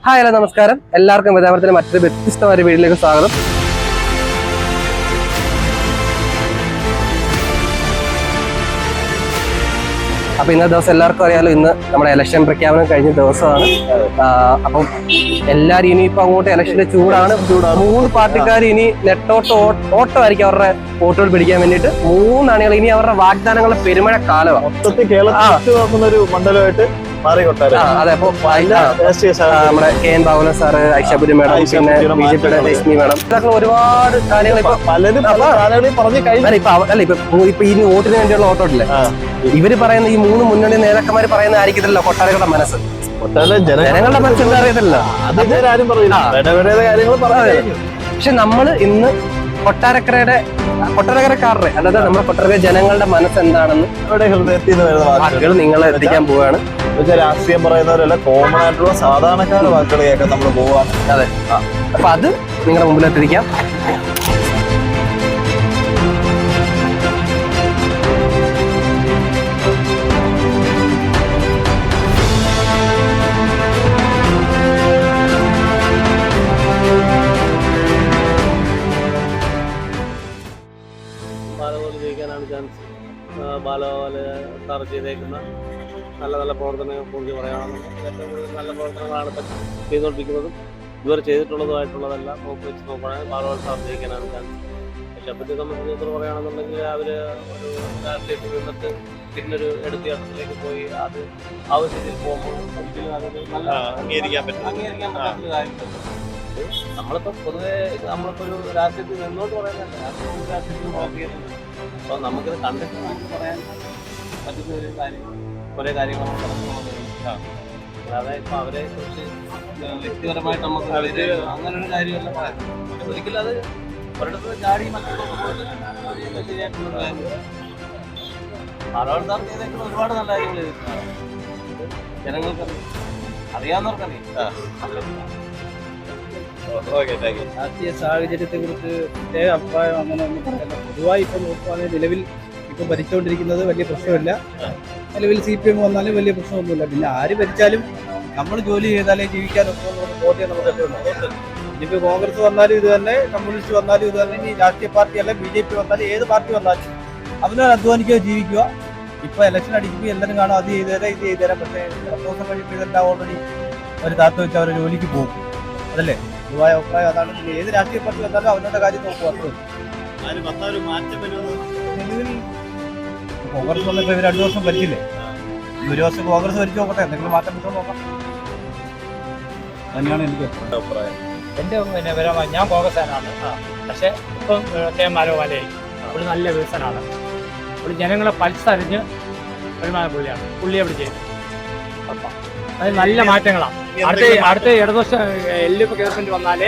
Hi hello നമസ്കാരം, എല്ലാവർക്കും വിതാപനത്തിന് മറ്റൊരു വ്യത്യസ്തമായ വീഡിയോയിലേക്ക് സ്വാഗതം. അപ്പൊ ഇന്നത്തെ ദിവസം എല്ലാവർക്കും അറിയാലോ, ഇന്ന് നമ്മുടെ ഇലക്ഷൻ പ്രഖ്യാപനം കഴിഞ്ഞ ദിവസമാണ്. അപ്പം എല്ലാവരും ഇനിയിപ്പോ അങ്ങോട്ട് ഇലക്ഷന്റെ ചൂടാണ്. 3 പാർട്ടിക്കാർ ഇനി ഓട്ടമായിരിക്കും അവരുടെ വോട്ടുകൾ പിടിക്കാൻ വേണ്ടിയിട്ട്. 3 അണികൾ ഇനി അവരുടെ വാഗ്ദാനങ്ങളുടെ പെരുമഴ കാലമാണ്. മൊത്തത്തിൽ കേരളത്തിൽ മാറിക്കൊട്ടാരം. അതെ, അപ്പൊ നമ്മുടെ KN ബാബുലൻ സാറ്, ഐഷബുരി മേഡം, പിന്നെ BJP-യുടെ രശ്മി മേഡം, ഇതൊക്കെ ഒരുപാട് കാര്യങ്ങൾ ഇപ്പൊ ഈ വോട്ടിന് വേണ്ടിയുള്ള വോട്ടോട്ടില്ലേ, ഇവര് പറയുന്ന ഈ 3 മുന്നണി നേതാക്കന്മാര് പറയുന്ന ആയിരിക്കത്തില്ല കൊട്ടാരങ്ങളുടെ മനസ്സ്. ജനങ്ങളുടെ മനസ്സ് എന്താ അറിയത്തില്ല. പക്ഷെ നമ്മള് ഇന്ന് കൊട്ടാരക്കരക്കാരുടെ അല്ലാതെ നമ്മുടെ കൊട്ടാരക്കര ജനങ്ങളുടെ മനസ്സ് എന്താണെന്ന് വാക്കുകൾ നിങ്ങളെ എത്തിക്കാൻ പോവുകയാണ്. രാഷ്ട്രീയം പറയുന്നവരല്ല, കോമൺ ആയിട്ടുള്ള സാധാരണക്കാരുടെ വാക്കുകൾ കേൾക്കാൻ നമ്മൾ പോവാണ്. അതെ, അപ്പൊ അത് നിങ്ങളുടെ മുമ്പിൽ എത്തിക്കാം. ബാലഗോപാൽ ജയിക്കാനാണ് ചാൻസ്. ബാലഗോപാൽ സാർ ചെയ്തേക്കുന്ന നല്ല നല്ല പ്രവർത്തനങ്ങൾ കുറിച്ച് പറയുകയാണെന്നുണ്ടെങ്കിൽ ഏറ്റവും കൂടുതൽ നല്ല പ്രവർത്തനങ്ങളാണ് ചെയ്തുകൊണ്ടിരിക്കുന്നതും ഇതുവരെ ചെയ്തിട്ടുള്ളതുമായിട്ടുള്ളതെല്ലാം വെച്ച് നോക്കുകയാണെങ്കിൽ ബാലഗോപാൽ സാർ ജയിക്കാനാണ് ചാൻസ്. പക്ഷെ അപ്പത്തെ സംബന്ധിച്ചിടത്തോളം പറയുകയാണെന്നുണ്ടെങ്കിൽ അവർ ഒരു രാഷ്ട്രീയത്തിൽ നിന്നിട്ട് പിന്നൊരു എടുത്തിയാട്ടത്തിലേക്ക് പോയി അത് ആവശ്യത്തിൽ പോകുമ്പോൾ ഒരിക്കലും അതൊരു നല്ല അംഗീകരിക്കാൻ പറ്റുന്ന കാര്യമില്ല. നമ്മളിപ്പോൾ പൊതുവെ നമ്മളിപ്പോൾ ഒരു രാഷ്ട്രീയത്തിൽ നിന്നോട്ട് പറയുന്നതല്ല, രാഷ്ട്രീയത്തിൽ നോക്കിയിട്ടുണ്ട്. അപ്പോൾ നമുക്കിത് കണ്ടിട്ട് നമുക്ക് പറയാൻ പറ്റുന്ന ഒരു കാര്യം കുറേ കാര്യങ്ങൾ നമ്മൾ പറഞ്ഞു പോകുന്നുണ്ട്. അല്ലാതെ ഇപ്പം അവരെ കുറിച്ച് വ്യക്തിപരമായിട്ട് നമുക്ക് അങ്ങനൊരു കാര്യമല്ല പറയുന്നത്. ഒരിക്കലും അത് ഒരിടത്ത് ചാടി മറ്റുള്ള ശരിയായിട്ടുള്ള കാര്യം. ആളുകൾ ചെയ്തേക്കുന്ന ഒരുപാട് നല്ല കാര്യങ്ങൾ ചെയ്തിട്ടുണ്ട്. ജനങ്ങൾക്കറിയാം, അറിയാവുന്നവർക്കറിയാം. രാഷ്ട്രീയ സാഹചര്യത്തെ കുറിച്ച് പ്രത്യേക അഭിപ്രായം അങ്ങനെ ഒന്നും പറയല്ല. പൊതുവായി ഇപ്പം നോക്കുകയാണെങ്കിൽ നിലവിൽ ഇപ്പം ഭരിച്ചുകൊണ്ടിരിക്കുന്നത് വലിയ പ്രശ്നമില്ല. നിലവിൽ CPM വന്നാലും വലിയ പ്രശ്നമൊന്നുമില്ല. പിന്നെ ആര് ഭരിച്ചാലും നമ്മൾ ജോലി ചെയ്താലേ ജീവിക്കാനൊക്കെ ബോധ്യം നമുക്ക് എപ്പോഴും. ഇനിയിപ്പോൾ കോൺഗ്രസ് വന്നാലും ഇത് തന്നെ, കമ്മ്യൂണിസ്റ്റ് വന്നാലും ഇത് തന്നെ, ഇനി രാഷ്ട്രീയ പാർട്ടി അല്ല BJP വന്നാലും ഏത് പാർട്ടി വന്നാലും അവനോട് അധ്വാനിക്കുക, ജീവിക്കുക. ഇപ്പോൾ ഇലക്ഷൻ അടിക്കുമ്പോൾ എല്ലാവരും കാണും അത് ചെയ്തു തരാം ഇത് ചെയ്തു തരാം. പക്ഷേ 2 ദിവസം കഴിയുമ്പോൾ ഇതെല്ലാം ഓൾറെഡി അവർ കാത്തു വെച്ച് അവരെ ജോലിക്ക് പോകും. അതല്ലേ പൊതുവായ അഭിപ്രായം അതാണ്. ഏത് രാഷ്ട്രീയ പാർട്ടി വന്നാലും അവരുടെ കാര്യം നോക്കുക. നിലവിൽ കോൺഗ്രസ് വന്നപ്പോൾ ഇവർ 2 വർഷം ഭരിച്ചില്ലേ, ഒരു വർഷം കോൺഗ്രസ് ഭരിച്ചു നോക്കട്ടെ, എന്തെങ്കിലും മാറ്റം കിട്ടുമോ നോക്കാം. തന്നെയാണ് എനിക്ക് അഭിപ്രായം. എൻ്റെ ഞാൻ കോൺഗ്രസ്സാണ്. പക്ഷേ ഇപ്പം ബാലഗോപാലായി ഒരു നല്ല വികസനമാണ്. ഒരു ജനങ്ങളെ പൽസറിഞ്ഞ് വരുമാന പുള്ളിയെ അവിടെ ചെയ്തു. അപ്പം അത് നല്ല മാറ്റങ്ങളാണ്. അടുത്ത ഇടതുപക്ഷ LDF ഗവൺമെൻറ് വന്നാലേ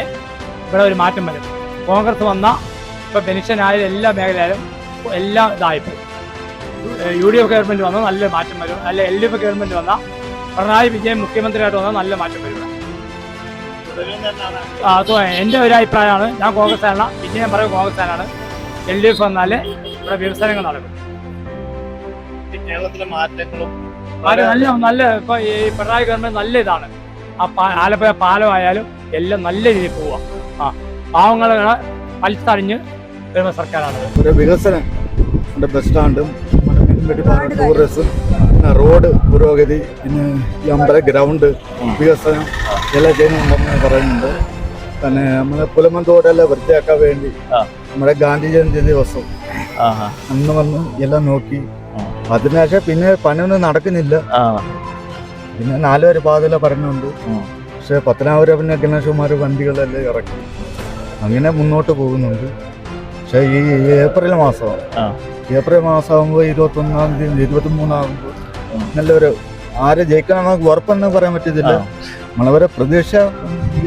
ഇവിടെ ഒരു മാറ്റം വരും. കോൺഗ്രസ് വന്നാൽ ഇപ്പോൾ പെൻഷനായാലും എല്ലാ മേഖലയിലും എല്ലാം ഇതായിപ്പോൾ. UDF ഗവൺമെൻറ് വന്നാൽ നല്ല മാറ്റം വരും. അല്ല LDF ഗവൺമെൻറ് വന്നാൽ പിണറായി വിജയൻ മുഖ്യമന്ത്രിയായിട്ട് വന്നാൽ നല്ല മാറ്റം വരും. അത് എൻ്റെ ഒരു അഭിപ്രായമാണ്. ഞാൻ കോൺഗ്രസ്സാണ്. പിന്നെ ഞാൻ പറയും കോൺഗ്രസ്സാണ്. LDF വന്നാലേ ഇവിടെ വികസനങ്ങൾ നടക്കും. കേരളത്തിലെ മാറ്റങ്ങളും നല്ല ഇപ്പോൾ ഈ പിണറായി ഗവൺമെൻറ് നല്ല ഇതാണ്. ആലപ്പുഴ പാലമായാലും എല്ലാം നല്ല രീതിയിൽ പോവാം. പാവങ്ങളെ പൽസറിഞ്ഞ് വരുന്ന സർക്കാരാണ്. ഒരു വികസനം, ബസ് സ്റ്റാൻഡും ടൂറിസം, പിന്നെ റോഡ് പുരോഗതി, പിന്നെ ഈ ഗ്രൗണ്ട് വികസനം എല്ലാം ചെയ്യുന്നുണ്ടെന്ന് പറയുന്നുണ്ട്. പിന്നെ നമ്മളെ പുലമന്തോടെല്ലാം വൃത്തിയാക്കാൻ വേണ്ടി നമ്മുടെ ഗാന്ധി ജയന്തി ദിവസം അന്ന് വന്ന് എല്ലാം നോക്കി. അതിനുശേഷം പിന്നെ പണിയൊന്നും നടക്കുന്നില്ല. പിന്നെ 4 വരെ പാതല പറഞ്ഞുണ്ട്. പക്ഷെ 10,000 പിന്നെ ഗണേശകുമാർ വണ്ടികളെല്ലാം ഇറക്കി അങ്ങനെ മുന്നോട്ട് പോകുന്നുണ്ട്. പക്ഷെ ഈ ഏപ്രിൽ മാസമാകുമ്പോൾ 21-ാം തീയതി 23 നല്ലൊരു ആരെ ജയിക്കണം നമുക്ക് ഉറപ്പെന്ന് പറയാൻ പറ്റത്തില്ല. നമ്മളവരെ പ്രതീക്ഷ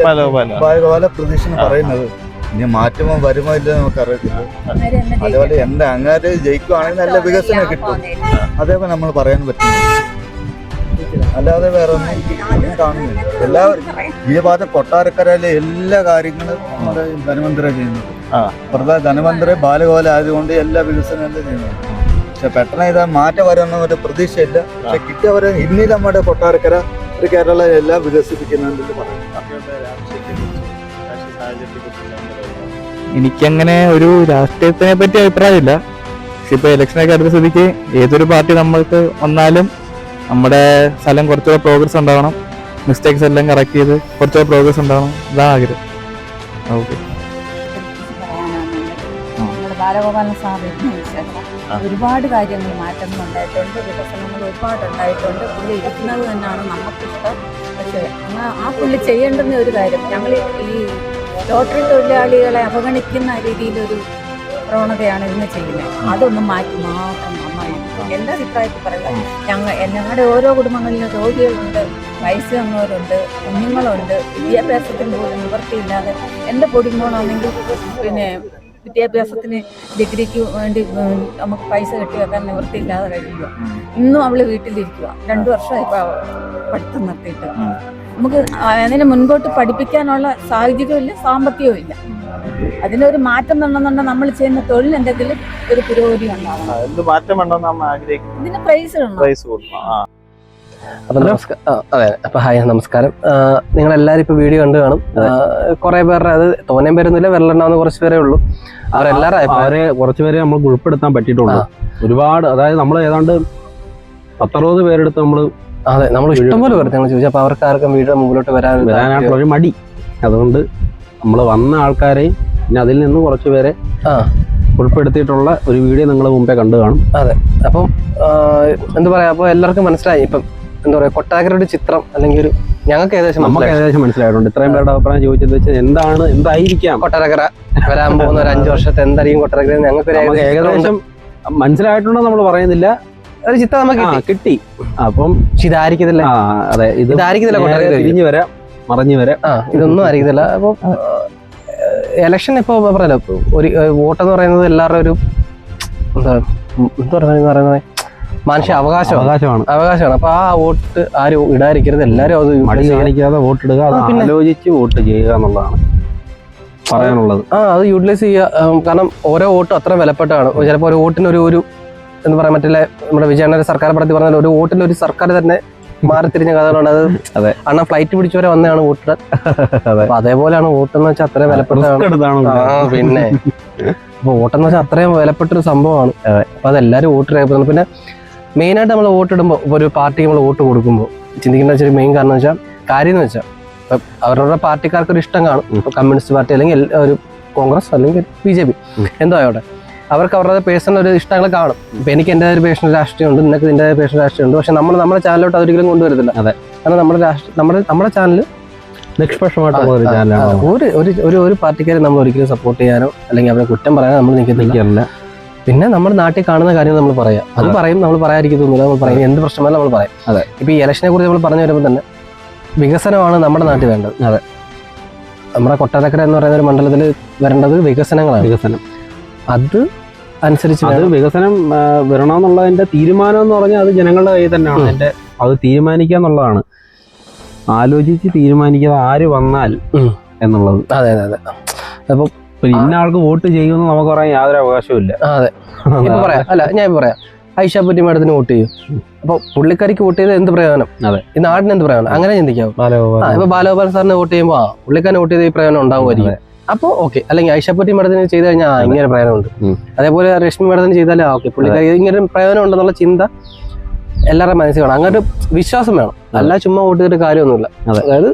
ബാലഗോപാല പ്രതീക്ഷ എന്ന് പറയുന്നത്. ഇനി മാറ്റമോ വരുമോ ഇല്ല നമുക്കറിയത്തില്ല. അതേപോലെ എൻ്റെ അങ്ങാര് ജയിക്കുവാണെങ്കിൽ നല്ല വികസനം കിട്ടും. അതേപോലെ നമ്മൾ പറയാൻ പറ്റില്ല, അല്ലാതെ വേറെ ഒന്നും കാണുന്നില്ല. എല്ലാവരും ഈ ഭാഗത്ത് കൊട്ടാരക്കരയിലെ എല്ലാ കാര്യങ്ങളും നമ്മുടെ ധനമന്ത്രി ചെയ്യുന്നത്. പ്രധാന ധനമന്ത്രി ബാലഗോപാൽ ആയതുകൊണ്ട് എല്ലാ വികസനം എല്ലാം ചെയ്യുന്നത്. പക്ഷെ പെട്ടെന്ന് ഇത് മാറ്റം വരുന്ന ഒരു പ്രതീക്ഷയില്ല. പക്ഷെ കിട്ടിയവരെ ഇനി നമ്മുടെ കൊട്ടാരക്കര ഒരു കേരള എല്ലാം വികസിപ്പിക്കുന്നുണ്ടെന്ന് പറയാം. പാർട്ടിയുടെ രാഷ്ട്രീയ സാഹചര്യത്തെക്കുറിച്ച് എന്താ പറയുക? എനിക്കങ്ങനെ ഒരു രാഷ്ട്രീയത്തിനെ പറ്റി അഭിപ്രായമില്ല. പക്ഷെ ഇപ്പൊ ഇലക്ഷനൊക്കെ അടുത്ത സ്ഥിതിക്ക് ഏതൊരു പാർട്ടി നമ്മൾക്ക് വന്നാലും നമ്മുടെ സ്ഥലം കുറച്ചുകൂടെ പ്രോഗ്രസ് ഉണ്ടാവണം, മിസ്റ്റേക്സ് എല്ലാം കറക്റ്റ് ചെയ്ത് കുറച്ചുകൂടെ പ്രോഗ്രസ് ഉണ്ടാവണം, ഇതാണ് ആഗ്രഹം. ഓക്കെ. നമ്മുടെ ബാലഗോപാലൻ സാറിന് ശേഷം ഒരുപാട് കാര്യങ്ങൾ മാറ്റങ്ങൾ ഉണ്ടായിട്ടുണ്ട്, വികസനങ്ങൾ ഒരുപാട് ഉണ്ടായിട്ടുണ്ട്. പുള്ളി ഇരിക്കുന്നത് തന്നെയാണ് നമുക്കിഷ്ടം. പക്ഷേ ആ പുള്ളി ചെയ്യേണ്ടുന്ന ഒരു കാര്യം, ഞങ്ങൾ ഈ ലോട്ടറി തൊഴിലാളികളെ അവഗണിക്കുന്ന രീതിയിലൊരു പ്രവണതയാണ് ഇന്ന് ചെയ്യുന്നത്. അതൊന്നും മാറ്റി മാത്രം നന്നായി എൻ്റെ അഭിപ്രായത്തിൽ പറയാം. ഞങ്ങളുടെ ഓരോ കുടുംബങ്ങളിലും രോഗികളുണ്ട്, വയസ്സ് വന്നവരുണ്ട്, കുഞ്ഞുങ്ങളുണ്ട്. വിദ്യാഭ്യാസത്തിന് പോലും നിവൃത്തിയില്ലാതെ എൻ്റെ പൊടിമോളാണെങ്കിൽ പിന്നെ വിദ്യാഭ്യാസത്തിന് ഡിഗ്രിക്ക് വേണ്ടി നമുക്ക് പൈസ കെട്ടി വെക്കാൻ നിവൃത്തിയില്ലാതെ കഴിയുക. ഇന്നും അവള് വീട്ടിലിരിക്കുക. 2 വർഷമായി പഠിത്തം നിർത്തിയിട്ട്. നമുക്ക് അതിനെ മുൻപോട്ട് പഠിപ്പിക്കാനുള്ള സാഹചര്യവും ഇല്ല, സാമ്പത്തികവും ഇല്ല. അതിനൊരു മാറ്റം വരണമെന്നുണ്ടെങ്കിൽ നമ്മൾ ചെയ്യുന്ന തൊഴിൽ എന്തെങ്കിലും ഒരു പുരോഗതി ഉണ്ടാവണം. എന്ത് മാറ്റം വേണമെന്ന് നമ്മൾ ആഗ്രഹിക്കുന്നു? ഇതിന് പ്രൈസ് ഇടണം. പ്രൈസ് കൊടുക്കണം. അപ്പൊ അതെ, അപ്പൊ ഹായ്, നമസ്കാരം. നിങ്ങൾ എല്ലാരും ഇപ്പൊ വീഡിയോ കണ്ടു കാണും. കുറെ പേരുടെ, അത് തോന്നേം പേരൊന്നുമില്ല, വിരലുണ്ടാവുന്ന കുറച്ച് പേരേ ഉള്ളൂ. അവരെ കുറച്ചുപേരെ നമ്മൾ ഉൾപ്പെടുത്താൻ പറ്റിയിട്ടുള്ളൂ. ഒരുപാട്, അതായത് നമ്മൾ ഏതാണ്ട് 10-60 പേരെടുത്ത് നമ്മള്, അതെ, നമ്മൾ ഇഷ്ടംപോലെ പേര് ഞങ്ങൾ ചോദിച്ചു. അപ്പൊ അവർക്ക് ആർക്കും വീടിന്റെ മുമ്പിലോട്ട് വരാനായിട്ടുള്ള ഒരു മടി. അതുകൊണ്ട് നമ്മൾ വന്ന ആൾക്കാരെ പിന്നെ അതിൽ നിന്ന് കുറച്ച് പേരെ ഉൾപ്പെടുത്തിയിട്ടുള്ള ഒരു വീഡിയോ നിങ്ങൾ മുമ്പേ കണ്ടു കാണും. അതെ, അപ്പം എന്താ പറയാ, അപ്പൊ എല്ലാവർക്കും മനസ്സിലായി. ഇപ്പം എന്താ പറയാ, കൊട്ടാരക്കരയുടെ ചിത്രം അല്ലെങ്കിൽ ഒരു ഞങ്ങൾക്ക് നമുക്ക് ഏകദേശം മനസ്സിലായിട്ടുണ്ട്. ഇത്രയും പേരുടെ അഭിപ്രായം ചോദിച്ചത് വെച്ചാൽ എന്തായിരിക്കാം കൊട്ടാരക്കര വരാൻ പോകുന്ന ഒരു 5 വർഷത്തെ എന്തായിരിക്കും കൊട്ടാരക്കര, ഞങ്ങൾക്ക് ഏകദേശം മനസ്സിലായിട്ടുണ്ടോ നമ്മൾ പറയുന്നില്ല. ഒരു ചിത്രം നമുക്ക് കിട്ടി. അപ്പം ഇതായിരിക്കത്തില്ല. അതെ, ഇതായിരിക്കത്തില്ല. കൊട്ടാരക്കര തിരിഞ്ഞു വരാം, മറിഞ്ഞു വരാം, ഇതൊന്നും ആയിരിക്കത്തില്ല. അപ്പൊ ഇലക്ഷൻ ഇപ്പൊ പറയാലോ, ഒരു വോട്ടെന്ന് പറയുന്നത് എല്ലാവരുടെ ഒരു എന്താ പറയുന്നത് മനുഷ്യ അവകാശമാണ്. അപ്പൊ ആ വോട്ട് ആരും ഇടാതിരിക്കരുത്. എല്ലാരും അത് മടി കാണിക്കാതെ വോട്ടിടുക, അത് ആലോചിച്ച് വോട്ട് ചെയ്യുക എന്നുള്ളതാണ് പറയാനുള്ളത്. അത് യൂട്ടിലൈസ് ചെയ്യുക. കാരണം ഓരോ വോട്ടും അത്ര വിലപ്പെട്ടാണ്. ചിലപ്പോൾ ഒരു വോട്ടിന് ഒരു എന്താ പറയാ, മറ്റേ നമ്മുടെ വിജയണ്ണ സർക്കാർ പടത്തിൽ പറഞ്ഞാൽ ഒരു വോട്ടിന് ഒരു സർക്കാർ തന്നെ മാറി തിരിഞ്ഞ കഥകളാണ്. അത് അണ്ണാ ഫ്ലൈറ്റ് പിടിച്ചവരെ വന്നതാണ് വോട്ട്. അപ്പൊ അതേപോലെയാണ് വോട്ടെന്ന് വെച്ചാൽ അത്രയും വിലപ്പെട്ടതാണ്. പിന്നെ അപ്പൊ വോട്ടെന്ന് വെച്ചാൽ അത്രയും വിലപ്പെട്ടൊരു സംഭവമാണ്. അപ്പൊ അതെല്ലാരും വോട്ട് രേഖപ്പെടുന്നു. പിന്നെ മെയിനായിട്ട് നമ്മൾ വോട്ട് ഇടുമ്പോൾ, ഒരു പാർട്ടിക്ക് നമ്മൾ വോട്ട് കൊടുക്കുമ്പോൾ ചിന്തിക്കേണ്ട വെച്ചാൽ മെയിൻ കാരണം വെച്ചാൽ കാര്യം എന്ന് വെച്ചാൽ, ഇപ്പൊ അവരവരുടെ പാർട്ടിക്കാർക്ക് ഒരു ഇഷ്ടം കാണും. ഇപ്പൊ കമ്മ്യൂണിസ്റ്റ് പാർട്ടി അല്ലെങ്കിൽ ഒരു കോൺഗ്രസ് അല്ലെങ്കിൽ BJP എന്തോ ആയോട്ടെ, അവർക്ക് അവരുടെ പേഴ്സണൽ ഒരു ഇഷ്ടങ്ങൾ കാണും. ഇപ്പൊ എനിക്ക് എൻ്റെ ഒരു പേഴ്സണൽ രാഷ്ട്രീയമുണ്ട്, നിനക്ക് നിന്റെ പേഴ്സണൽ രാഷ്ട്രീയമുണ്ട്. പക്ഷെ നമ്മൾ നമ്മുടെ ചാനലിലോട്ട് അതൊരിക്കലും കൊണ്ടുവരത്തില്ല. അതെ, കാരണം നമ്മുടെ ചാനൽ നിഷ്പക്ഷമായിട്ടുള്ള ഒരു ചാനലാണ്. ഒരു പാർട്ടിക്കാരെ നമ്മൾ ഒരിക്കലും സപ്പോർട്ട് ചെയ്യാനോ അല്ലെങ്കിൽ അവരെ കുറ്റം പറയാനോ നമ്മൾ നിൽക്കുന്നില്ല. പിന്നെ നമ്മുടെ നാട്ടിൽ കാണുന്ന കാര്യം നമ്മൾ പറയാം. അത് പറയും, നമ്മൾ പറയാതിരിക്കുന്നില്ല. നമ്മൾ പറയും, എന്ത് പ്രശ്നമല്ല നമ്മൾ പറയും. അതെ, ഇപ്പൊ ഈ ഇലക്ഷനെ കുറിച്ച് നമ്മൾ പറഞ്ഞു വരുമ്പോൾ തന്നെ വികസനമാണ് നമ്മുടെ നാട്ടിൽ വേണ്ടത്. അതെ, നമ്മുടെ കൊട്ടാരക്കര എന്ന് പറയുന്ന ഒരു മണ്ഡലത്തിൽ വരേണ്ടത് വികസനങ്ങളാണ്. വികസനം അത് അനുസരിച്ച് അത് വികസനം വരണമെന്നുള്ളതിന്റെ തീരുമാനം എന്ന് പറഞ്ഞാൽ അത് ജനങ്ങളുടെ കയ്യിൽ തന്നെയാണ്. അത് തീരുമാനിക്കുക എന്നുള്ളതാണ്. ആലോചിച്ച് തീരുമാനിക്കാതെ ആര് വന്നാൽ എന്നുള്ളത്. അതെ അതെ അതെ. അപ്പൊ ഇന്ന ആൾക്ക് വോട്ട് ചെയ്യുമെന്ന് നമുക്ക് പറയാൻ യാതൊരു അവകാശവും ഇല്ല. അതെ, ഇപ്പൊ പറയാം. അല്ല, ഞാൻ ഇപ്പൊ പറയാം, ഐഷ പറ്റി മാഡത്തിന് വോട്ട് ചെയ്യും. അപ്പൊ പുള്ളിക്കാരിക്ക് വോട്ട് ചെയ്ത് എന്ത് പ്രയോജനം? അതെ, ഈ നാടിന് എന്ത് പ്രയോജനം? അങ്ങനെ ചിന്തിക്കാവും. ഇപ്പൊ ബാലഗോപാലൻ സാറിന് വോട്ട് ചെയ്യുമ്പോൾ പുള്ളിക്കാരനെ വോട്ട് ചെയ്ത് ഈ പ്രയോജനം ഉണ്ടാവുമായിരിക്കും. അപ്പൊ ഓക്കെ. അല്ലെങ്കിൽ ഐഷ പറ്റി മാഡത്തിന് ചെയ്ത് കഴിഞ്ഞാൽ ഇങ്ങനെ പ്രയോജനമുണ്ട്. അതേപോലെ രശ്മി മാഡത്തിന് ചെയ്താലും ഓക്കെ, പുള്ളിക്കാരി ഇങ്ങനെ പ്രയോജനം ഉണ്ടെന്നുള്ള ചിന്ത എല്ലാവരുടെ മനസ്സിൽ വേണം. അങ്ങനെ ഒരു വിശ്വാസം വേണം. അല്ല ചുമ്മാ വോട്ട് ചെയ്തിട്ട് കാര്യമൊന്നുമില്ല. അതായത്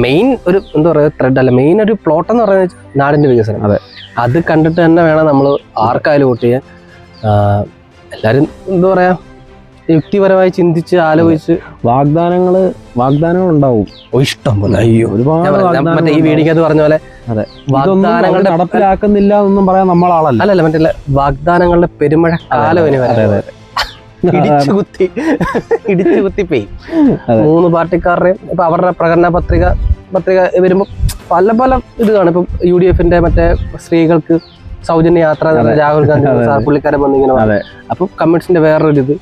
മെയിൻ ഒരു എന്താ പറയുക ത്രെഡ് അല്ല, മെയിൻ ഒരു പ്ലോട്ട് എന്ന് പറയുന്നത് നാടിന്റെ വികസനം. അതെ, അത് കണ്ടിട്ട് തന്നെ വേണം നമ്മൾ ആർക്കായാലും വോട്ട് ചെയ്യാൻ. എല്ലാരും എന്താ പറയാ, യുക്തിപരമായി ചിന്തിച്ച് ആലോചിച്ച് വാഗ്ദാനങ്ങൾ ഉണ്ടാവും ഇഷ്ടം പോലെ. അയ്യോ, ഒരുപാട് മറ്റേ ഈ വീഡിയോക്കകത്ത് പറഞ്ഞ പോലെ വാഗ്ദാനങ്ങളുടെ നടപ്പിലാക്കുന്നില്ല എന്നൊന്നും പറയാൻ നമ്മളാളല്ല. അല്ലല്ല, മറ്റേ വാഗ്ദാനങ്ങളുടെ പെരുമഴക്കാലം ഇനി വരെ ഇടിച്ചു കുത്തി പെയ്യും. 3 പാർട്ടിക്കാരുടെയും ഇപ്പൊ അവരുടെ പ്രകടന പത്രിക വരുമ്പോ പല ഇത് കാണും. ഇപ്പൊ UDF-ന്റെ മറ്റേ സ്ത്രീകൾക്ക് സൗജന്യ യാത്ര രാഹുൽ ഗാന്ധി പുള്ളിക്കാരൻ വന്നിങ്ങനെ. അപ്പൊ കമ്മ്യൂണിസ്റ്റിന്റെ വേറൊരു ഇത്,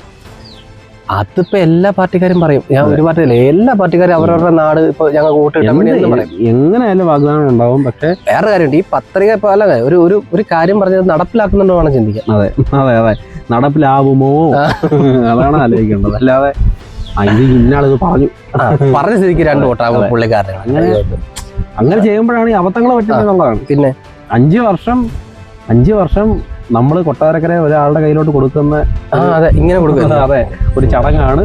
അതിപ്പോ എല്ലാ പാർട്ടിക്കാരും പറയും. ഞാൻ ഒരു പാർട്ടിയല്ല, എല്ലാ പാർട്ടിക്കാരും അവരവരുടെ നാട് ഇപ്പൊ ഞങ്ങൾ വോട്ട് കിട്ടാൻ വേണ്ടി പറയും. എങ്ങനെയായാലും വാഗ്ദാനം ഉണ്ടാവും. പക്ഷെ വേറെ കാര്യമുണ്ട്, ഈ പത്രിക ഇപ്പൊ അല്ല ഒരു കാര്യം പറഞ്ഞത് നടപ്പിലാക്കുന്നുണ്ടോ വേണം ചിന്തിക്കാം. അതെ, നടപ്പിലാവുമോ അതാണ് ആലോചിക്കേണ്ടത്. അല്ലാതെ ഇത് ഇന്നാളിത് പറഞ്ഞു പറഞ്ഞ സ്ഥിതിക്ക് 2 വോട്ടാകും പുള്ളിക്കാരനാണ്. അങ്ങനെ ചെയ്യുമ്പോഴാണ് ഈ അബദ്ധങ്ങൾ പറ്റുന്നത് എന്നുള്ളതാണ്. പിന്നെ 5 വർഷം നമ്മൾ കൊട്ടാരക്കര ഒരാളുടെ കയ്യിലോട്ട് കൊടുക്കുന്ന അതെ ഇങ്ങനെ കൊടുക്കുന്നത് അതെ ഒരു ചടങ്ങാണ്.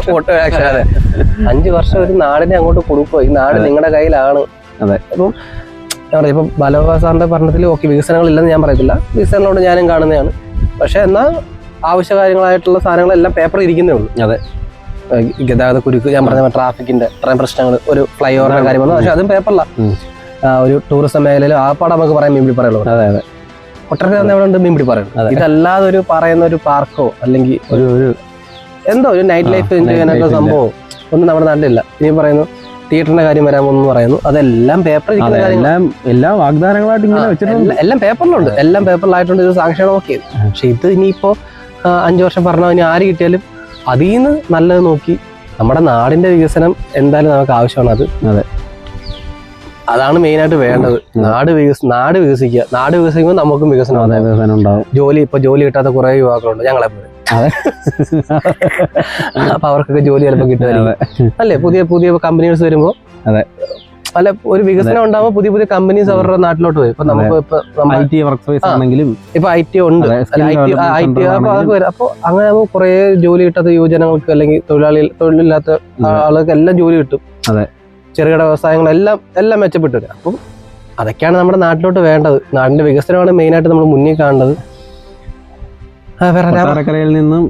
വോട്ട് അതെ 5 വർഷം ഒരു നാടിനെ അങ്ങോട്ട് കൊടുക്കുക. ഈ നാട് നിങ്ങളുടെ കയ്യിലാണ്. അതെ. അപ്പം ഇപ്പം ബാലഗോപാൽ സാറിന്റെ പഠനത്തിൽ ഓക്കെ വികസനങ്ങളില്ലെന്ന് ഞാൻ പറയത്തില്ല, വികസനങ്ങളോട് ഞാനും കാണുന്നതാണ്. പക്ഷെ എന്നാൽ ആവശ്യകാര്യങ്ങളായിട്ടുള്ള സാധനങ്ങളെല്ലാം പേപ്പറിൽ ഇരിക്കുന്നേ ഉള്ളൂ. അതെ. ഗതാഗത കുരുക്ക്, ഞാൻ പറഞ്ഞ ട്രാഫിക്കിന്റെ ഇത്രയും പ്രശ്നങ്ങൾ, ഒരു ഫ്ലൈ ഓവറിന്റെ കാര്യം വന്നു. പക്ഷെ അതും പേപ്പറില്ല. ഒരു ടൂറിസം മേഖലയിൽ ആ പാടം നമുക്ക് പറയാൻ മീൻപിടി പറയുള്ളൂ. അതെ അതെ. കൊട്ടരക്കര എവിടെ ഉണ്ട് മീൻപിടി പറയുന്നത്. ഇതല്ലാതെ ഒരു പറയുന്ന ഒരു പാർക്കോ അല്ലെങ്കിൽ ഒരു എന്തോ ഒരു നൈറ്റ് ലൈഫ് എൻജോയ് ചെയ്യാനൊക്കെ സംഭവം ഒന്നും നമ്മുടെ നാട്ടിലില്ല. ഇനി പറയുന്നു തിയേറ്ററിന്റെ കാര്യം വരാമെന്ന് പറയുന്നു. അതെല്ലാം പേപ്പറിൽ എല്ലാ വാഗ്ദാനങ്ങളായിട്ട് ഇങ്ങനെ വെച്ചിട്ടുണ്ട്. എല്ലാം പേപ്പറിലുണ്ട്, എല്ലാം പേപ്പറിലായിട്ടുണ്ട്. ഇത് സാങ്ഷൻ ഓക്കെ. പക്ഷെ ഇത് ഇനിയിപ്പോ 5 വർഷം പറഞ്ഞാൽ ഇനി ആര് കിട്ടിയാലും അതിൽ നിന്ന് നല്ലത് നോക്കി നമ്മുടെ നാടിന്റെ വികസനം എന്തായാലും നമുക്ക് ആവശ്യമാണ്. അത് അതെ, അതാണ് മെയിനായിട്ട് വേണ്ടത്. നാട് വികസിക്കുക. നാട് വികസിക്കുമ്പോൾ നമുക്കും വികസനം ഉണ്ടാവും. ജോലി കിട്ടാത്ത കുറെ യുവാക്കളുണ്ട് ഞങ്ങളെപ്പോലെ. അപ്പൊ അവർക്കൊക്കെ ജോലി ചിലപ്പോൾ കിട്ടുമായിരിക്കും അല്ലേ. പുതിയ കമ്പനീസ് വരുമ്പോ അല്ല ഒരു വികസനം ഉണ്ടാകുമ്പോൾ പുതിയ കമ്പനീസ് അവരുടെ നാട്ടിലോട്ട് വരും. ഇപ്പൊ നമുക്ക് ഇപ്പൊ IT ഉണ്ട്, അപ്പൊ അങ്ങനെ കുറെ ജോലി കിട്ടാത്ത യുവജനങ്ങൾക്ക് അല്ലെങ്കിൽ തൊഴിലില്ലാത്ത ആളുകൾക്ക് എല്ലാം ജോലി കിട്ടും. ചെറുകിട വ്യവസായങ്ങളെല്ലാം മെച്ചപ്പെട്ടു വരും. അപ്പം അതൊക്കെയാണ് നമ്മുടെ നാട്ടിലോട്ട് വേണ്ടത്. നാടിന്റെ വികസനമാണ് മെയിനായിട്ട് നമ്മൾ മുന്നിൽ കാണേണ്ടത്. കൊട്ടാരക്കരയിൽ നിന്നും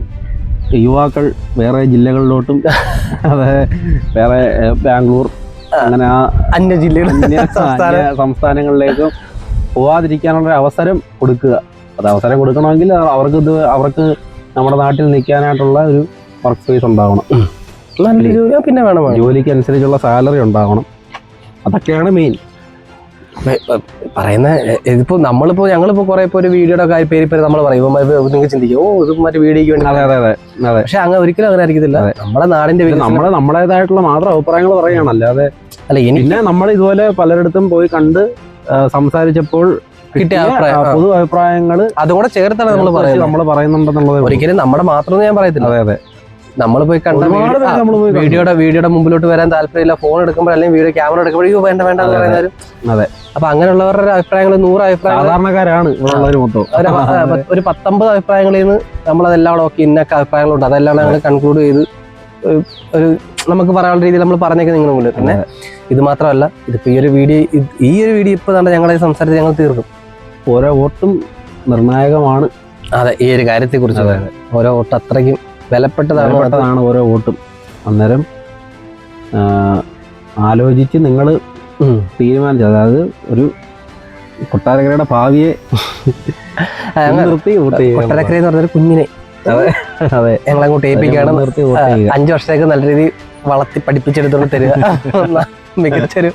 യുവാക്കൾ വേറെ ജില്ലകളിലോട്ടും അതെ വേറെ ബാംഗ്ലൂർ അങ്ങനെ അന്യ സംസ്ഥാനങ്ങളിലേക്കും പോവാതിരിക്കാനുള്ള അവസരം കൊടുക്കുക. അത് അവസരം കൊടുക്കണമെങ്കിൽ അവർക്ക് നമ്മുടെ നാട്ടിൽ നിൽക്കാനായിട്ടുള്ള ഒരു വർക്ക് സ്പേസ് ഉണ്ടാവണം. പിന്നെ വേണം ജോലിക്ക് അനുസരിച്ചുള്ള സാലറി ഉണ്ടാവണം. അതൊക്കെയാണ് മെയിൻ പറയുന്ന. ഇതിപ്പോ ഞങ്ങളിപ്പോ കുറെ ഒരു വീഡിയോയുടെ പേര് നമ്മൾ പറയും, നിങ്ങൾക്ക് ചിന്തിക്കും ഇത് മറ്റേ വീഡിയോക്ക് വേണ്ടി. പക്ഷെ അങ്ങനെ ഒരിക്കലും അങ്ങനെ ആയിരിക്കത്തില്ല. നമ്മുടെ നാടിന്റെ നമ്മുടേതായിട്ടുള്ള മാത്രം അഭിപ്രായങ്ങൾ പറയുകയാണ്. അല്ലാതെ പിന്നെ നമ്മൾ ഇതുപോലെ പലരിടത്തും പോയി കണ്ട് സംസാരിച്ചപ്പോൾ കിട്ടിയ പൊതു അഭിപ്രായങ്ങൾ അതുകൂടെ ചേർത്താണ് നമ്മൾ പറയുന്നുണ്ടെന്നുള്ളത്. ഒരിക്കലും നമ്മുടെ മാത്രം ഞാൻ പറയത്തില്ല. അതെ. നമ്മൾ പോയി കണ്ട വീഡിയോയുടെ മുമ്പിലോട്ട് വരാൻ താല്പര്യമില്ല, ഫോൺ എടുക്കുമ്പോൾ അല്ലെങ്കിൽ വീഡിയോ ക്യാമറ എടുക്കുമ്പോഴേക്കും വേണ്ട എന്ന് പറയുന്നവരും. അതെ. അപ്പൊ അങ്ങനെയുള്ളവരുടെ അഭിപ്രായങ്ങൾ 100 അഭിപ്രായങ്ങൾ സാധാരണക്കാരാണ് ഒരു 19 അഭിപ്രായങ്ങളിൽ നിന്ന് നമ്മളതെല്ലാം ഓക്കെ ഇന്നൊക്കെ അഭിപ്രായങ്ങളുണ്ട്. അതെല്ലാം ഞങ്ങൾ കൺക്ലൂഡ് ചെയ്ത് ഒരു നമുക്ക് പറയാനുള്ള രീതിയിൽ നമ്മൾ പറഞ്ഞേക്കുന്നത് നിങ്ങളുടെ മുന്നിൽ. പിന്നെ ഇത് മാത്രമല്ല, ഇതിപ്പോ ഈ ഒരു വീഡിയോ ഇപ്പൊ തന്നെ ഞങ്ങളെ സംസാരിച്ച് ഞങ്ങൾ തീർക്കും. ഓരോ വോട്ടും നിർണായകമാണ്. അതെ, ഈ ഒരു കാര്യത്തെ കുറിച്ച് ഓരോ വോട്ട് അത്രയ്ക്കും വിലപ്പെട്ടതാണ് ഓരോ വോട്ടും. അന്നേരം ആലോചിച്ച് നിങ്ങൾ തീരുമാനിച്ചു, അതായത് ഒരു കൊട്ടാരക്കരയുടെ ഭാവിയെ നിർത്തി വോട്ട് ചെയ്യുക. കൊട്ടാരക്കര എന്ന് പറഞ്ഞൊരു കുഞ്ഞിനെ അതെ ഞങ്ങളങ്ങോട്ട് ഏൽപ്പിക്കുകയാണ്. 5 വർഷത്തേക്ക് നല്ല രീതിയിൽ വളർത്തി പഠിപ്പിച്ചെടുത്തോണ്ട് തരിക. മികച്ചൊരു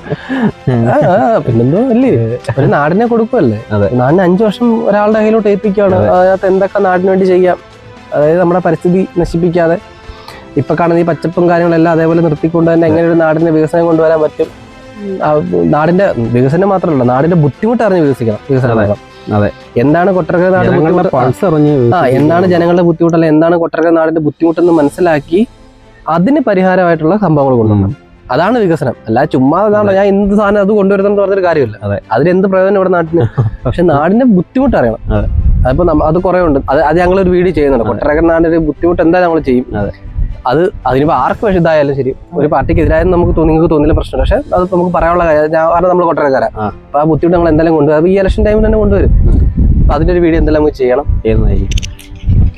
പിന്നെന്തോ അല്ലേ, ഒരു നാടിനെ കൊടുക്കുമല്ലേ. നാടിന് 5 വർഷം ഒരാളുടെ കയ്യിലോട്ട് ഏൽപ്പിക്കുകയാണ്. അതിനകത്ത് എന്തൊക്കെ നാടിന് വേണ്ടി ചെയ്യാം, അതായത് നമ്മുടെ പരിസ്ഥിതി നശിപ്പിക്കാതെ ഇപ്പൊ കാണുന്ന ഈ പച്ചപ്പും കാര്യങ്ങളെല്ലാം അതേപോലെ നിർത്തിക്കൊണ്ട് തന്നെ എങ്ങനെ ഒരു നാടിന്റെ വികസനം കൊണ്ടുവരാൻ പറ്റും. നാടിന്റെ വികസനം മാത്രമല്ല, നാടിന്റെ ബുദ്ധിമുട്ട് അറിഞ്ഞ് വികസനം. അതെ. എന്താണ് കൊട്ടാരക്കര നാട് എന്താണ് ജനങ്ങളുടെ ബുദ്ധിമുട്ടല്ല, എന്താണ് കൊട്ടാരക്കര നാടിന്റെ ബുദ്ധിമുട്ടെന്ന് മനസ്സിലാക്കി അതിന് പരിഹാരമായിട്ടുള്ള സംഭവങ്ങൾ കൊണ്ടുവരണം. അതാണ് വികസനം. അല്ല ചുമ്മാ ഞാൻ എന്ത് സാധനം അത് കൊണ്ടുവരുന്നെന്ന് പറഞ്ഞൊരു കാര്യമില്ല. അതിനെന്ത് പ്രയോജനം ഇവിടെ നാട്ടിന്. പക്ഷെ നാടിന്റെ ബുദ്ധിമുട്ട് അറിയണം. അതിപ്പോ അത് കുറെ ഉണ്ട്. അത് ഞങ്ങളൊരു വീഡിയോ ചെയ്യുന്നുണ്ട്. കൊട്ടാരക്കര നാടിന്റെ ബുദ്ധിമുട്ട് എന്താ നമ്മൾ ചെയ്യും. അതിനിപ്പോ ആർക്ക് പക്ഷെ ഇതായാലും ശരി, ഒരു പാർട്ടിക്ക് എതിരായെന്ന് നിങ്ങൾക്ക് തോന്നില്ല പ്രശ്നം. പക്ഷെ അത് നമുക്ക് പറയാനുള്ള കാര്യം, കാരണം നമ്മൾ കൊട്ടാരക്കാരാ. അപ്പൊ ആ ബുദ്ധിമുട്ട് നമ്മൾ എന്തായാലും കൊണ്ടുവരും. ഈ ഇലക്ഷൻ ടൈമിൽ തന്നെ കൊണ്ടുവരും. അപ്പൊ അതിന്റെ ഒരു വീഡിയോ എന്തെല്ലാം നമുക്ക് ചെയ്യണം എന്നതായിരിക്കും.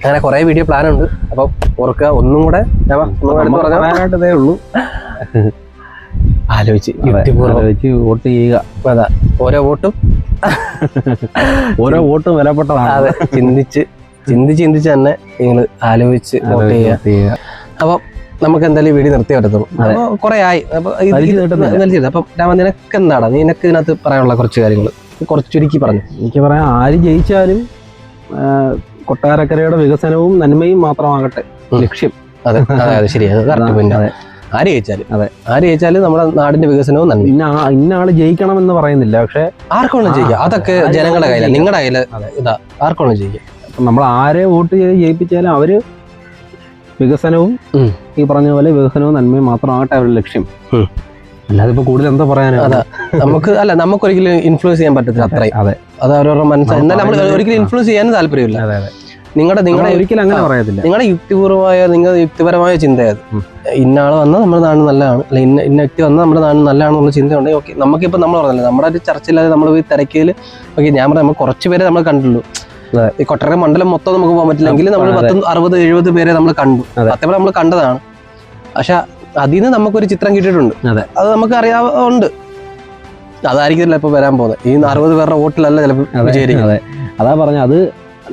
അങ്ങനെ കുറെ വീഡിയോ പ്ലാൻ ഉണ്ട്. അപ്പൊ ഓർക്കുക, ഒന്നും കൂടെ പറയാനായിട്ടതേ ഉള്ളൂ, ആലോചിച്ച് വോട്ട് ചെയ്യുക. അതാ ഓരോ വോട്ടും വിലപ്പെട്ടതാണ്. അതെ, ചിന്തിച്ച് തന്നെ നിങ്ങൾ ആലോചിച്ച് വോട്ട് ചെയ്യുക. അപ്പൊ നമുക്ക് എന്തായാലും വീഡിയോ നിർത്തി പറ്റത്തുള്ളൂ. അപ്പൊ കുറെ ആയി. അപ്പൊ നിനക്ക് എന്താണ്, നിനക്ക് ഇതിനകത്ത് പറയാനുള്ള കുറച്ച് കാര്യങ്ങൾ കുറച്ച് ചുരുക്കി പറഞ്ഞു. എനിക്ക് പറയാം, ആര് ജയിച്ചാലും കൊട്ടാരക്കരയുടെ വികസനവും നന്മയും മാത്രമാകട്ടെ ലക്ഷ്യം. അതെ അതെ ശരിയാണ്. ആര് ജയിച്ചാലും നമ്മുടെ നാടിന്റെ വികസനവും നന്മ. ഇന്നാള് ജയിക്കണം എന്ന് പറയുന്നില്ല, പക്ഷെ ആർക്കാണ് ജയിക്കുക, അതൊക്കെ ജനങ്ങളുടെ കയ്യിലാണ്, നിങ്ങളുടെ കയ്യില്. ഇതാ ആർക്കാണ് ജയിക്കുക. നമ്മൾ ആരെ വോട്ട് ചെയ്ത് ജയിപ്പിച്ചാലും അവര് വികസനവും ഉം. ഈ പറഞ്ഞ പോലെ വികസനവും നന്മയും മാത്രമാകട്ടെ അവരുടെ ലക്ഷ്യം. അല്ലാതെ ഇപ്പൊ കൂടുതൽ എന്താ പറയാനാ? അതാ നമുക്കൊരിക്കലും ഇൻഫ്ലുവൻസ് ചെയ്യാൻ പറ്റത്തില്ല അത്രയും. അതെ, അത് അവരവരുടെ മനസ്സിലായി. എന്നാൽ നമ്മൾ ഒരിക്കലും ഇൻഫ്ലുവൻസ് ചെയ്യാനും താല്പര്യമില്ല. അതെ, അതെ. നിങ്ങളുടെ ഒരിക്കലും അങ്ങനെ പറയത്തില്ല. നിങ്ങളുടെ യുക്തിപരമായ ചിന്തയത് ഇന്ന ആൾ വന്നാൽ നമ്മുടെ നാട് നല്ലതാണ്, അല്ല ഇന്ന വ്യക്തി വന്നാൽ നമ്മുടെ നാട് നല്ലതാണെന്നുള്ള ചിന്ത ഉണ്ടെങ്കിൽ ഓക്കെ. നമുക്കിപ്പോൾ നമ്മൾ പറഞ്ഞല്ലോ, നമ്മുടെ ഒരു ചർച്ചയില്ലാതെ നമ്മൾ ഈ തിരക്കിൽ ഓക്കെ. ഞാൻ പറയാം, നമ്മൾ കുറച്ച് പേരെ നമ്മൾ കണ്ടുള്ളൂ. ഈ കൊട്ടാരം മണ്ഡലം മൊത്തം നമുക്ക് പോകാൻ പറ്റില്ലെങ്കിൽ നമ്മൾ 60-70 പേരെ നമ്മൾ കണ്ടു. സത്യം നമ്മൾ കണ്ടതാണ്. പക്ഷെ അതിൽ നിന്ന് നമുക്കൊരു ചിത്രം കിട്ടിയിട്ടുണ്ട്. അത് നമുക്ക് അറിയാവുണ്ട്. അതായിരിക്കില്ല ഇപ്പൊ വരാൻ പോകുന്നത്. ഈ 60 പേരുടെ വോട്ടിലല്ല ചിലപ്പോൾ വിജയിക്കുന്നത്. അതാ പറഞ്ഞ, അത്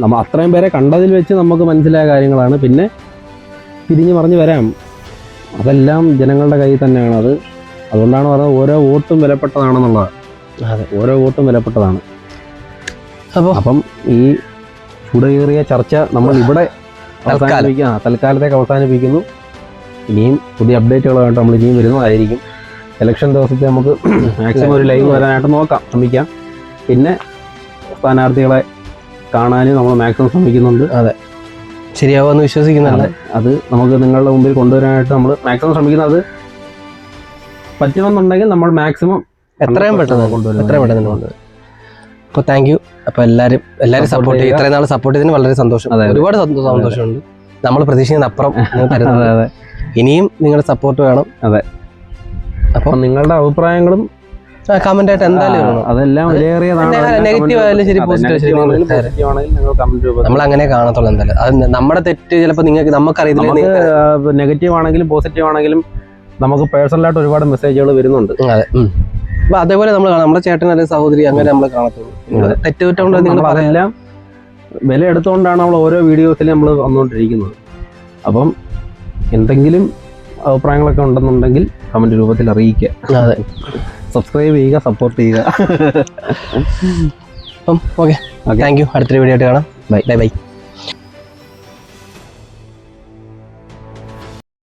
നമ്മൾ അത്രയും പേരെ കണ്ടതിൽ വെച്ച് നമുക്ക് മനസ്സിലായ കാര്യങ്ങളാണ്. പിന്നെ തിരിഞ്ഞു പറഞ്ഞു വരാം, അതെല്ലാം ജനങ്ങളുടെ കയ്യിൽ തന്നെയാണ്. അതുകൊണ്ടാണ് പറഞ്ഞത് ഓരോ വോട്ടും വിലപ്പെട്ടതാണെന്നുള്ളത്. ഓരോ വോട്ടും വിലപ്പെട്ടതാണ്. അപ്പം ഈ ചൂടേറിയ ചർച്ച നമ്മൾ ഇവിടെ തൽക്കാലത്തേക്ക് അവസാനിപ്പിക്കുന്നു. ഇനിയും പുതിയ അപ്ഡേറ്റുകളുമായിട്ട് നമ്മൾ ഇനിയും വരുന്നതായിരിക്കും. ഇലക്ഷൻ ദിവസത്തെ നമുക്ക് മാക്സിമം ഒരു ലൈവ് വരാനായിട്ട് ശ്രമിക്കാം. പിന്നെ സ്ഥാനാർത്ഥികളെ കാണാനും നമ്മൾ മാക്സിമം ശ്രമിക്കുന്നുണ്ട്. അതെ, ശരിയാവുമെന്ന് വിശ്വസിക്കുന്നുണ്ട്. അത് നമുക്ക് നിങ്ങളുടെ മുമ്പിൽ കൊണ്ടുവരാനായിട്ട് നമ്മൾ മാക്സിമം ശ്രമിക്കുന്നത്. പറ്റുമെന്നുണ്ടെങ്കിൽ നമ്മൾ മാക്സിമം എത്രയും പെട്ടെന്ന് കൊണ്ടുവരും. അപ്പോൾ താങ്ക് യു. അപ്പോൾ എല്ലാവരും സപ്പോർട്ട് ചെയ്യും. ഇത്രയും നാൾ സപ്പോർട്ട് ചെയ്തതിന് വളരെ സന്തോഷം. ഒരുപാട് സന്തോഷമുണ്ട്. നമ്മൾ പ്രതീക്ഷിക്കുന്ന അപ്പുറം തരുന്നത്. ഇനിയും നിങ്ങളുടെ സപ്പോർട്ട് വേണം. അതെ. അപ്പോൾ നിങ്ങളുടെ അഭിപ്രായങ്ങളും കമന്റ് ആയിട്ട് എന്തായാലും അതെല്ലാം വിലയേറിയതാണ്. നെഗറ്റീവ് ആയാലും ശരി, പോസിറ്റീവ് നമ്മൾ അങ്ങനെ കാണത്തുള്ളൂ. എന്തായാലും അത് നമ്മുടെ തെറ്റ് ചിലപ്പോൾ നമുക്കറിയത്തില്ല. നെഗറ്റീവ് ആണെങ്കിലും പോസിറ്റീവ് ആണെങ്കിലും നമുക്ക് പേഴ്സണലായിട്ട് ഒരുപാട് മെസ്സേജുകൾ വരുന്നുണ്ട്. അതെ. അപ്പൊ അതേപോലെ നമ്മൾ നമ്മുടെ ചേട്ടൻ അല്ലെങ്കിൽ സഹോദരി അങ്ങനെ നമ്മൾ കാണത്തുള്ളൂ. തെറ്റുകുറ്റം നിങ്ങൾ അതെല്ലാം വില എടുത്തുകൊണ്ടാണ് നമ്മൾ ഓരോ വീഡിയോസിലും നമ്മൾ വന്നുകൊണ്ടിരിക്കുന്നത്. അപ്പം എന്തെങ്കിലും അഭിപ്രായങ്ങളൊക്കെ ഉണ്ടെന്നുണ്ടെങ്കിൽ കമന്റ് രൂപത്തിൽ അറിയിക്കുക. അതെ, സബ്സ്ക്രൈബ് ചെയ്യുക, സപ്പോർട്ട് ചെയ്യുക. അപ്പം ഓക്കെ, താങ്ക് യു. അടുത്തൊരു വീഡിയോ ആയിട്ട് കാണാം. Bye bye.